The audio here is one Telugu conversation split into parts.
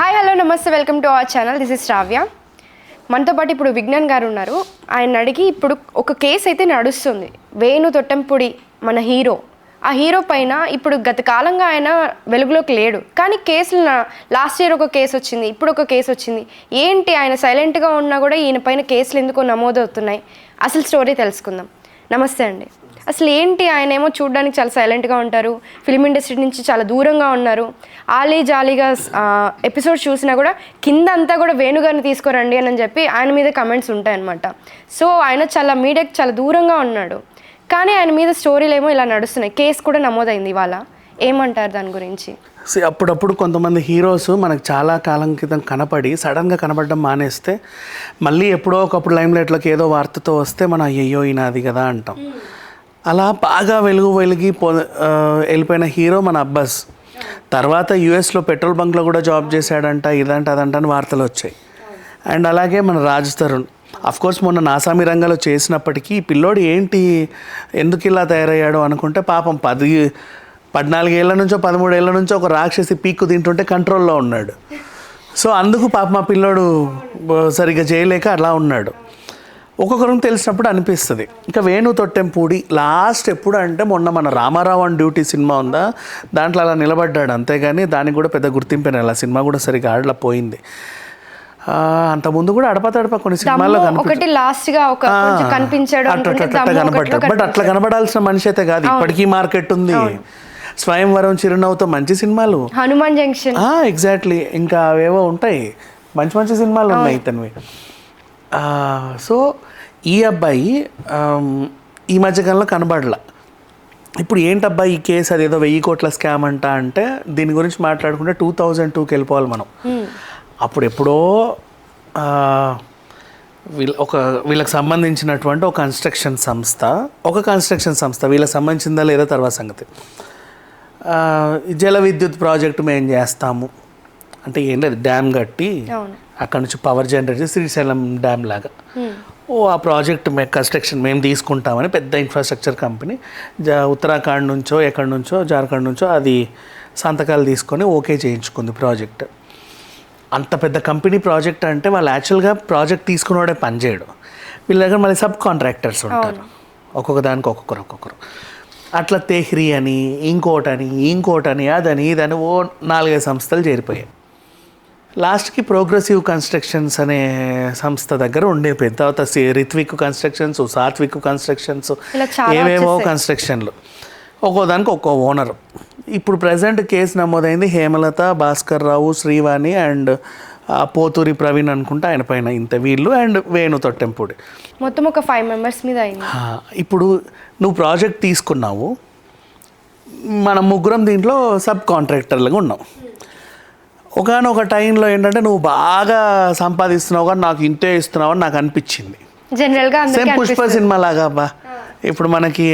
హాయ్ హలో నమస్తే welcome to our channel. This is Shravya. మనతో పాటు ఇప్పుడు విజ్ఞాన్ గారు ఉన్నారు. ఆయన అడిగి ఇప్పుడు ఒక కేసు అయితే నడుస్తుంది. వేణు తొట్టంపూడి మన హీరో, ఆ హీరో పైన ఇప్పుడు గత కాలంగా ఆయన వెలుగులోకి లేడు, కానీ కేసులు లాస్ట్ ఇయర్ ఒక కేసు వచ్చింది, ఇప్పుడు ఒక కేసు వచ్చింది. ఏంటి ఆయన సైలెంట్గా ఉన్నా కూడా ఈయన పైన కేసులు ఎందుకో నమోదవుతున్నాయి? అసలు స్టోరీ తెలుసుకుందాం. నమస్తే అండి. అసలు ఏంటి, ఆయన ఏమో చూడడానికి చాలా సైలెంట్గా ఉంటారు, ఫిల్మ్ ఇండస్ట్రీ నుంచి చాలా దూరంగా ఉన్నారు. ఆలీ జాలీగా ఎపిసోడ్ చూసినా కూడా కింద అంతా కూడా వేణుగారిని తీసుకురండి అని చెప్పి ఆయన మీద కమెంట్స్ ఉంటాయన్నమాట. సో ఆయన చాలా మీడియాకి చాలా దూరంగా ఉన్నాడు, కానీ ఆయన మీద స్టోరీలు ఏమో ఇలా నడుస్తున్నాయి. కేసు కూడా నమోదైంది ఇవాళ. ఏమంటారు దాని గురించి? అప్పుడప్పుడు కొంతమంది హీరోస్ మనకు చాలా కాలం క్రితం కనపడి సడన్గా కనపడడం మానేస్తే మళ్ళీ ఎప్పుడో ఒకప్పుడు లైమ్ లైట్లోకి ఏదో వార్తతో వస్తే మనం అయ్యో ఈయన అది కదా అంటాం. అలా బాగా వెలిగి వెళ్ళిపోయిన హీరో మన అబ్బాస్. తర్వాత యూఎస్లో పెట్రోల్ బంక్లో కూడా జాబ్ చేశాడంట, ఇదంట అదంట అని వార్తలు వచ్చాయి. అండ్ అలాగే మన రాజ్ తరుణ్ కోర్స్ మొన్న నాసామి రంగంలో చేసినప్పటికీ పిల్లోడు ఏంటి ఎందుకు ఇలా తయారయ్యాడు అనుకుంటే పాపం 14 ఏళ్ళ నుంచో 13 ఏళ్ళ నుంచో ఒక రాక్షసి పీక్కు తింటుంటే కంట్రోల్లో ఉన్నాడు. సో అందుకు పాప మా పిల్లోడు సరిగ్గా చేయలేక అలా ఉన్నాడు. ఒక్కొక్కరికి తెలిసినప్పుడు అనిపిస్తుంది. ఇంకా వేణు తొట్టెంపూడి లాస్ట్ ఎప్పుడు అంటే మొన్న మన రామారావు అండ్ డ్యూటీ సినిమా ఉందా, దాంట్లో అలా నిలబడ్డాడు, అంతేగాని దానికి కూడా పెద్ద గుర్తింపేనా. అలా సినిమా కూడా సరిగ్గా ఆడలా పోయింది. అంతకుముందు కూడా అడప కొన్ని సినిమాల్లో కనిపించాడు, కనబడ్డాడు. బట్ అట్లా కనబడాల్సిన మనిషి అయితే కాదు. ఇప్పటికీ మార్కెట్ ఉంది. స్వయంవరం, చిరునవ్వుతో మంచి సినిమాలు, హనుమాన్ జంక్షన్, ఎగ్జాక్ట్లీ. ఇంకా అవేవో ఉంటాయి, మంచి మంచి సినిమాలు ఉన్నాయి ఇతనివి. సో ఈ అబ్బాయి ఈ మధ్యకాలంలో కనబడలా. ఇప్పుడు ఏంటబ్బాయి ఈ కేసు, అదేదో 1000 కోట్ల స్కామ్ అంట అంటే దీని గురించి మాట్లాడుకుంటే 2002కి వెళ్ళిపోవాలి మనం. అప్పుడు ఎప్పుడో వీళ్ళకి సంబంధించినటువంటి ఒక కన్స్ట్రక్షన్ సంస్థ వీళ్ళకి సంబంధించిందా లేదా తర్వాత సంగతి. జల విద్యుత్ ప్రాజెక్టు మేము చేస్తాము అంటే ఏం లేదు, డ్యామ్ కట్టి అక్కడ నుంచి పవర్ జనరేట్ చేసి శ్రీశైలం డ్యామ్ లాగా ఆ ప్రాజెక్ట్ కన్స్ట్రక్షన్ మేము తీసుకుంటామని పెద్ద ఇన్ఫ్రాస్ట్రక్చర్ కంపెనీ ఉత్తరాఖండ్ నుంచో ఎక్కడి నుంచో జార్ఖండ్ నుంచో అది సంతకాలు తీసుకొని ఓకే చేయించుకుంది ప్రాజెక్ట్. అంత పెద్ద కంపెనీ ప్రాజెక్ట్ అంటే వాళ్ళు యాక్చువల్గా ప్రాజెక్ట్ తీసుకున్నవాడే పనిచేయడు. వీళ్ళ దగ్గర మళ్ళీ సబ్ కాంట్రాక్టర్స్ ఉంటారు, ఒక్కొక్క దానికి ఒక్కొక్కరు. అట్లా తెహ్రీ అని ఇంకోటని అదని ఇదని 4-5 సంస్థలు చేరిపోయాయి. లాస్ట్కి ప్రోగ్రెసివ్ కన్స్ట్రక్షన్స్ అనే సంస్థ దగ్గర ఉండిపోయింది. తర్వాత రిత్విక్ కన్స్ట్రక్షన్స్, సాత్విక్ కన్స్ట్రక్షన్స్, ఏవేవో కన్స్ట్రక్షన్లు, ఒక్కో దానికి ఒక్కో ఓనర్. ఇప్పుడు ప్రజెంట్ కేసు నమోదైంది హేమలత, భాస్కర్ రావు, శ్రీవాణి అండ్ పోతూరి ప్రవీణ్ అనుకుంటా ఆయన పైన. ఇంత వీళ్ళు అండ్ వేణు తొట్టెంపూడి, మొత్తం ఒక 5 మెంబర్స్ మీద అయింది. ఇప్పుడు నువ్వు ప్రాజెక్ట్ తీసుకున్నావు, మనం ముగ్గురం దీంట్లో సబ్ కాంట్రాక్టర్లుగా ఉన్నాం. ఒకనొక టైంలో ఏంటంటే నువ్వు బాగా సంపాదిస్తున్నావు కానీ నాకు ఇంతే ఇస్తున్నావు అని నాకు అనిపించింది. జనరల్గా సేమ్ పుష్ప సినిమా లాగా అబ్బా, ఇప్పుడు మనకి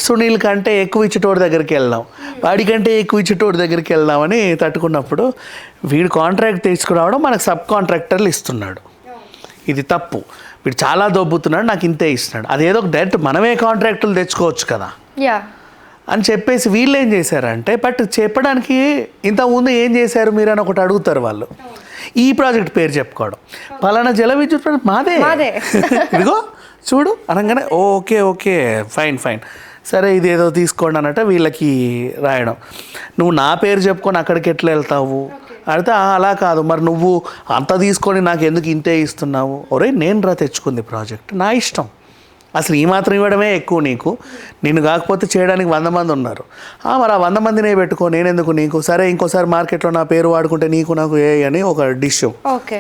సునీల్ కంటే ఎక్కువ ఇచ్చేటోడి దగ్గరికి వెళ్దాం, వాడికంటే ఎక్కువ ఇచ్చేటోడి దగ్గరికి వెళ్దామని తట్టుకున్నప్పుడు వీడు కాంట్రాక్ట్ తీసుకురావడం మనకు సబ్ కాంట్రాక్టర్లు ఇస్తున్నాడు. ఇది తప్పు. వీడు చాలా దొబ్బుతున్నాడు, నాకు ఇంతే ఇస్తున్నాడు. అదేదో డైరెక్ట్ మనమే కాంట్రాక్టులు తెచ్చుకోవచ్చు కదా అని చెప్పేసి వీళ్ళు ఏం చేశారంటే, బట్ చెప్పడానికి ఇంతకుముందు ఏం చేశారు మీరు అని ఒకటి అడుగుతారు వాళ్ళు. ఈ ప్రాజెక్ట్ పేరు చెప్పుకోవడం, పలానా జల విద్యుత్ ప్రాజెక్ట్ మాదే ఇదిగో చూడు అనగానే ఓకే ఫైన్ సరే ఇది ఏదో తీసుకోండి అన్నట్టు వీళ్ళకి రాయడం. నువ్వు నా పేరు చెప్పుకొని అక్కడికి ఎట్లా వెళ్తావు అంటే అలా కాదు, మరి నువ్వు అంత తీసుకొని నాకు ఎందుకు ఇంతే ఇస్తున్నావు? ఒరే నేను తెచ్చుకుంది ప్రాజెక్ట్, నా ఇష్టం, అసలు ఈ మాత్రం ఇవ్వడమే ఎక్కువ నీకు, నిన్ను కాకపోతే చేయడానికి 100 మంది ఉన్నారు, మరి ఆ 100 మందినే పెట్టుకో, నేనెందుకు నీకు, సరే ఇంకోసారి మార్కెట్లో నా పేరు వాడుకుంటే నీకు నాకు అని ఒక డిష్. ఓకే,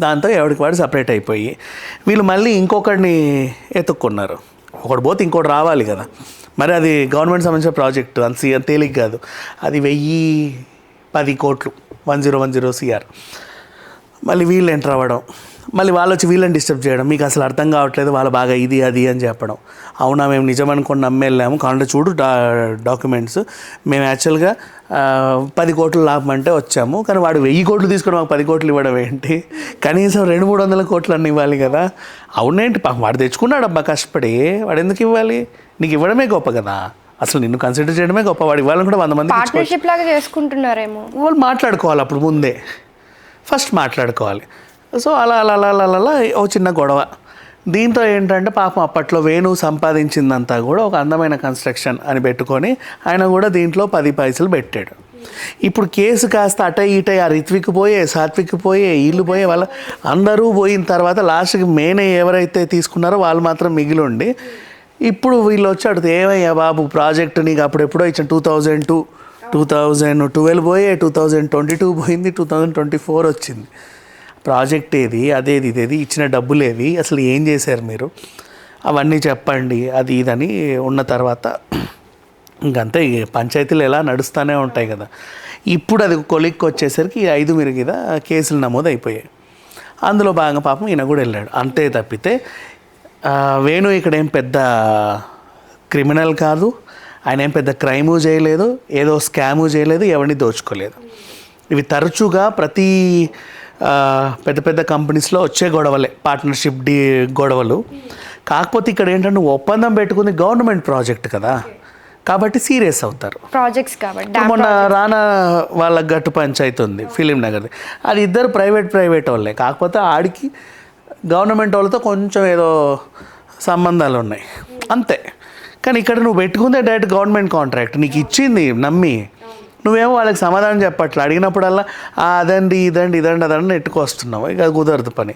దాంతో ఎవరికి వాడు సపరేట్ అయిపోయి వీళ్ళు మళ్ళీ ఇంకొకడిని ఎత్తుక్కున్నారు. ఒకటి పోతే ఇంకోటి రావాలి కదా. మరి అది గవర్నమెంట్ సంబంధించిన ప్రాజెక్టు, అంత తేలిక కాదు. అది 1010 కోట్లు 1010 CR. మళ్ళీ వీళ్ళు ఎంటర్ అవ్వడం, మళ్ళీ వాళ్ళు వచ్చి వీళ్ళని డిస్టర్బ్ చేయడం, మీకు అసలు అర్థం కావట్లేదు, వాళ్ళు బాగా ఇది అది అని చెప్పడం. అవునా, మేము నిజమనుకొని నమ్మేళ్ళాము, కావాలంటే చూడు డాక్యుమెంట్స్, మేము యాక్చువల్గా 10 కోట్లు లాభం అంటే వచ్చాము, కానీ వాడు 1000 కోట్లు తీసుకొని మాకు 10 కోట్లు ఇవ్వడం ఏంటి, కనీసం 200-300 కోట్లు అన్నీ ఇవ్వాలి కదా. అవునేంటి, వాడు తెచ్చుకున్నాడు అబ్బా కష్టపడి, వాడు ఎందుకు ఇవ్వాలి? నీకు ఇవ్వడమే గొప్ప కదా. అసలు నిన్ను కన్సిడర్ చేయడమే గొప్ప. వాడి వాళ్ళని కూడా 100 మంది పార్ట్నర్షిప్ లాగా చేసుకుంటున్నారేమో. వాళ్ళు మాట్లాడుకోవాలి అప్పుడు ముందే. ఫస్ట్ మాట్లాడుకోవాలి. సో అలా అలా అలా అలా అలా ఓ చిన్న గొడవ. దీంతో ఏంటంటే పాపం అప్పట్లో వేణు సంపాదించిందంతా కూడా ఒక అందమైన కన్స్ట్రక్షన్ అని పెట్టుకొని ఆయన కూడా దీంట్లో 10 పైసలు పెట్టాడు. ఇప్పుడు కేసు కాస్త అటై ఇటై ఆ రిత్విక్ పోయే, సాత్విక్ పోయే, వీళ్ళు పోయే, వాళ్ళ అందరూ పోయిన తర్వాత లాస్ట్కి మెయిన్ ఎవరైతే తీసుకున్నారో వాళ్ళు మాత్రం మిగిలి ఉండి ఇప్పుడు వీళ్ళు వచ్చి అడిగితే ఏమయ్యా బాబు ప్రాజెక్ట్ నీకు అప్పుడు ఎప్పుడో ఇచ్చిన 2002, 2012 పోయే, 2022 పోయింది, 2024 వచ్చింది. ప్రాజెక్ట్ ఏది, అదేది ఇదేది, ఇచ్చిన డబ్బులేవి, అసలు ఏం చేశారు మీరు, అవన్నీ చెప్పండి అది ఇదని ఉన్న తర్వాత ఇంకంతే. పంచాయతీలు ఎలా నడుస్తూనే ఉంటాయి కదా. ఇప్పుడు అది కొలిక్కి వచ్చేసరికి 5 మీద కేసులు నమోదు అయిపోయాయి. అందులో భాగంగా పాపం ఈయన కూడా వెళ్ళాడు. అంతే తప్పితే వేణు ఇక్కడ ఏం పెద్ద క్రిమినల్ కాదు, ఆయన ఏం పెద్ద క్రైము చేయలేదు, ఏదో స్కాము చేయలేదు, ఎవరిని దోచుకోలేదు. ఇవి తరచుగా ప్రతి పెద్ద పెద్ద కంపెనీస్లో వచ్చే గొడవలే, పార్ట్నర్షిప్ గొడవలు. కాకపోతే ఇక్కడ ఏంటంటే ఒప్పందం పెట్టుకుంది గవర్నమెంట్ ప్రాజెక్ట్ కదా, కాబట్టి సీరియస్ అవుతారు ప్రాజెక్ట్స్ కాబట్టి. మొన్న రానా వాళ్ళ గట్టు పంచాయతీ ఉంది ఫిలిం నగర్ది, అది ఇద్దరు ప్రైవేట్ వాళ్ళే, కాకపోతే ఆడికి గవర్నమెంట్ వాళ్ళతో కొంచెం ఏదో సంబంధాలు ఉన్నాయి అంతే. కానీ ఇక్కడ నువ్వు పెట్టుకుందే డైరెక్ట్ గవర్నమెంట్ కాంట్రాక్ట్, నీకు ఇచ్చింది నమ్మి, నువ్వేమో వాళ్ళకి సమాధానం చెప్పట్లే. అడిగినప్పుడల్లా అదండి ఇదండి అదండి నెట్టుకొస్తున్నావు. ఇక అది కుదరదు పని.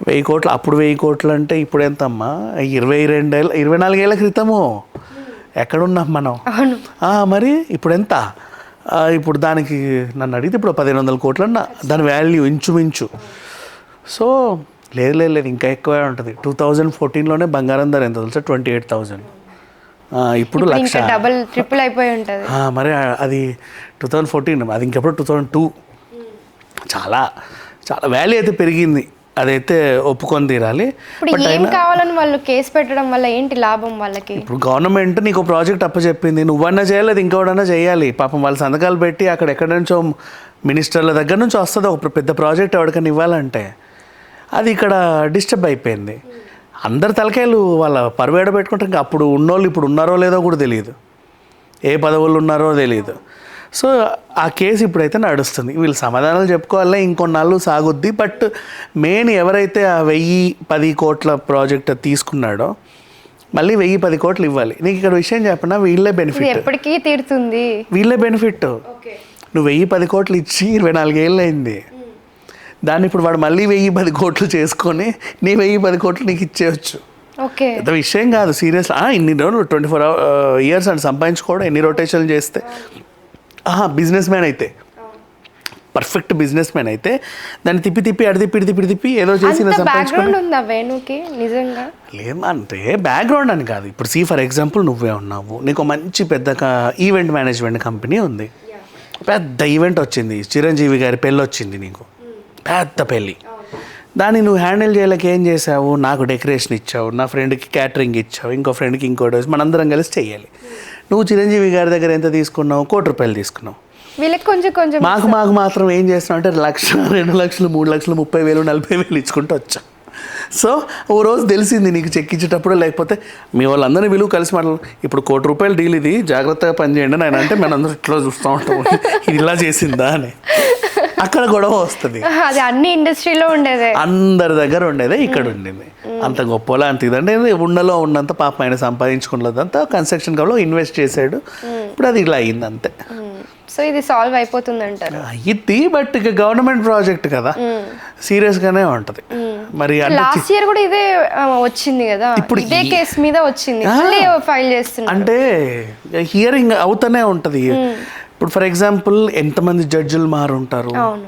1000 కోట్లు అప్పుడు 1000 కోట్లు అంటే ఇప్పుడు ఎంతమ్మా, 24 ఏళ్ళ క్రితము ఎక్కడున్నాం మనం. మరి ఇప్పుడు ఎంత, ఇప్పుడు దానికి నన్ను అడిగితే ఇప్పుడు 1500 కోట్లు అన్న దాని వాల్యూ ఇంచుమించు. సో లేదు ఇంకా ఎక్కువే ఉంటుంది. 2014లోనే బంగారం ధర ఎంత తెలుసా, 28,000. ఇప్పుడు లక్ష, డబుల్ ట్రిపుల్ అయిపోయి ఉంటుంది. మరి అది 2014, అది ఇంకెప్పుడు 2002. చాలా చాలా వాల్యూ అయితే పెరిగింది, అదైతే ఒప్పుకొని తీరాలి. ఇప్పుడు ఏం కావాలని వాళ్ళు కేసు పెట్టడం వల్ల ఏంటి లాభం వాళ్ళకి? ఇప్పుడు గవర్నమెంట్ నీకు ప్రాజెక్ట్ అప్పచెప్పింది, నువ్వన్నా చేయలేదు, ఇంకోడన్నా చేయాలి. పాపం వాళ్ళు సంతకాలు పెట్టి అక్కడ ఎక్కడి నుంచో మినిస్టర్ల దగ్గర నుంచి వస్తుంది ఒక పెద్ద ప్రాజెక్ట్ ఎవరికైనా ఇవ్వాలంటే, అది ఇక్కడ డిస్టర్బ్ అయిపోయింది. అందరు తలకాయలు వాళ్ళ పరువేడ పెట్టుకుంటే ఇంకా అప్పుడు ఉన్నోళ్ళు ఇప్పుడు ఉన్నారో లేదో కూడా తెలియదు, ఏ పదవులు ఉన్నారో తెలియదు. సో ఆ కేసు ఇప్పుడైతే నడుస్తుంది. వీళ్ళు సమాధానాలు చెప్పుకోవాలే, ఇంకొన్నాళ్ళు సాగుద్ది. బట్ మెయిన్ ఎవరైతే ఆ 1010 కోట్ల ప్రాజెక్ట్ తీసుకున్నాడో మళ్ళీ 1010 కోట్లు ఇవ్వాలి. నీకు ఇక్కడ విషయం చెప్పనా, వీళ్ళే బెనిఫిట్, ఎప్పటికీ తీరుతుంది, వీళ్ళే బెనిఫిట్. నువ్వు 1010 కోట్లు ఇచ్చి 24 ఏళ్ళు అయింది, దాన్ని ఇప్పుడు వాడు మళ్ళీ 1010 కోట్లు చేసుకొని నీ 1010 కోట్లు నీకు ఇచ్చేయచ్చు. ఓకే, పెద్ద విషయం కాదు సీరియస్. ఇన్ని రోజులు 24 ఇయర్స్ అని సంపాదించుకోవడం, ఎన్ని రొటేషన్లు చేస్తే. బిజినెస్ మ్యాన్ అయితే, పర్ఫెక్ట్ బిజినెస్ మ్యాన్ అయితే దాన్ని తిప్పి అడి తిప్పి ఏదో చేసి నిజంగా లేదంటే బ్యాక్గ్రౌండ్ అని కాదు. ఇప్పుడు ఫర్ ఎగ్జాంపుల్ నువ్వే ఉన్నావు, నీకు మంచి పెద్ద ఈవెంట్ మేనేజ్మెంట్ కంపెనీ ఉంది, పెద్ద ఈవెంట్ వచ్చింది, చిరంజీవి గారి పెళ్ళి వచ్చింది, నీకు పెద్ద పెళ్ళి. దాన్ని నువ్వు హ్యాండిల్ చేయలేక ఏం చేసావు, నాకు డెకరేషన్ ఇచ్చావు, నా ఫ్రెండ్కి క్యాటరింగ్ ఇచ్చావు, ఇంకో ఫ్రెండ్కి ఇంకోటి, మనందరం కలిసి చెయ్యాలి. నువ్వు చిరంజీవి గారి దగ్గర ఎంత తీసుకున్నావు, 1 కోటి రూపాయలు తీసుకున్నావు. వీళ్ళకి కొంచెం మాకు మాత్రం ఏం చేస్తున్నావు అంటే 1 లక్ష, 2 లక్షలు, 3 లక్షలు, 30,000, 40,000 ఇచ్చుకుంటూ వచ్చాం. సో ఓ రోజు తెలిసింది నీకు చెక్ ఇచ్చేటప్పుడు, లేకపోతే మీ వాళ్ళందరినీ విలువ కలిసి మాట్లాడు, ఇప్పుడు 1 కోటి రూపాయలు డీల్ ఇది, జాగ్రత్తగా పనిచేయండి అని అంటే మనందరూ ఇట్లా చూస్తూ ఉంటాం, ఇది ఇలా చేసిందా అని. అక్కడ గొడవ వస్తుంది. అది అన్ని ఇండస్ట్రీలో ఉండేదే, అందరి దగ్గర ఉండేదే, ఇక్కడ ఉండింది. అంత గొప్పలా అంత ఇదంటే ఉండలో ఉన్నంత పాప ఆయన సంపాదించుకున్నదంతా కన్స్ట్రక్షన్ కంపెనీలో ఇన్వెస్ట్ చేశాడు. ఇప్పుడు అది ఇలా అయింది అంతే. సో ఇది సాల్వ్ అయిపోతుంది అంటారు? అయ్యిద్ది, బట్ ఇక గవర్నమెంట్ ప్రాజెక్ట్ కదా, సీరియస్ గానే ఉంటది. మరి లాస్ట్ ఇయర్ కూడా ఇదే వచ్చింది కదా, ఇప్పుడు ఇదే కేసు మీద వచ్చింది, ఫైల్ చేస్తున్నారు. అంటే హియరింగ్ అవుతూనే ఉంటది. ఇప్పుడు ఫర్ ఎగ్జాంపుల్ ఎంతమంది జడ్జిలు మారుంటారు. అవును,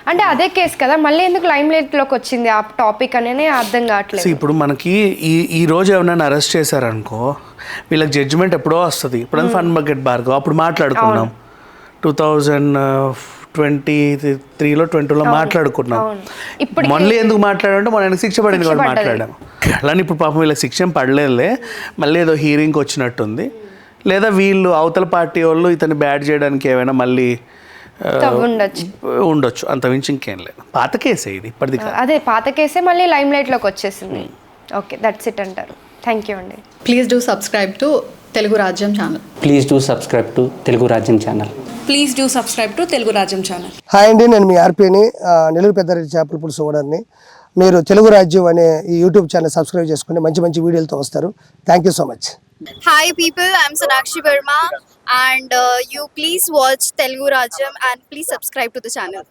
అంటే అదే కేసు కదా, మళ్ళీ ఎందుకు లైమ్ లైట్ లోకి వచ్చింది ఆ టాపిక్ అనేది అర్థం కావట్లేదు. ఇప్పుడు మనకి ఈ రోజు ఎవరైనా అరెస్ట్ చేశారనుకో, వీళ్ళకి జడ్జిమెంట్ ఎప్పుడో వస్తుంది. ఇప్పుడు ఫన్ బకెట్ భార్గవ్ అప్పుడు మాట్లాడుకున్నాం, 2023లో 2022లో మాట్లాడుకున్నాం. మళ్ళీ ఎందుకు మాట్లాడంటే మన శిక్ష పడింది కూడా మాట్లాడాం. అలానే ఇప్పుడు పాపం వీళ్ళకి శిక్ష పడలేదులే, మళ్ళీ ఏదో హీరింగ్కి వచ్చినట్టుంది. లేదా వీళ్ళు అవతల పార్టీ వాళ్ళు ఇతన్ని బ్యాడ్ చేయడానికి ఏమైనా మళ్ళీ ఉండొచ్చు, అంతమించి ఇంకేం లేదు. పాత కేసే ఇది, ఇప్పటిది అదే పాత కేసే మళ్ళీ లైమ్ లైట్ లోకి వచ్చేసింది. ఓకే, దట్స్ ఇట్ అంటారు. థ్యాంక్ యూ అండి. Please do subscribe to Telugu Rajyam channel. Please do subscribe to Telugu Rajyam channel. Please do subscribe to Telugu Rajyam channel. Hi అండి, నేను మీ ఆర్పీని, నెల్లూరు పెద్దారెడ్డి చేపల పులుసు ఓనర్ని. మీరు తెలుగు రాజ్యం అనే ఈ యూట్యూబ్ ఛానల్ సబ్స్క్రైబ్ చేసుకుని మంచి మంచి వీడియోలతో వస్తారు. Thank you so much. Hi people, I'm Sonakshi Verma and you please watch Telugu Rajyam and please subscribe to the channel.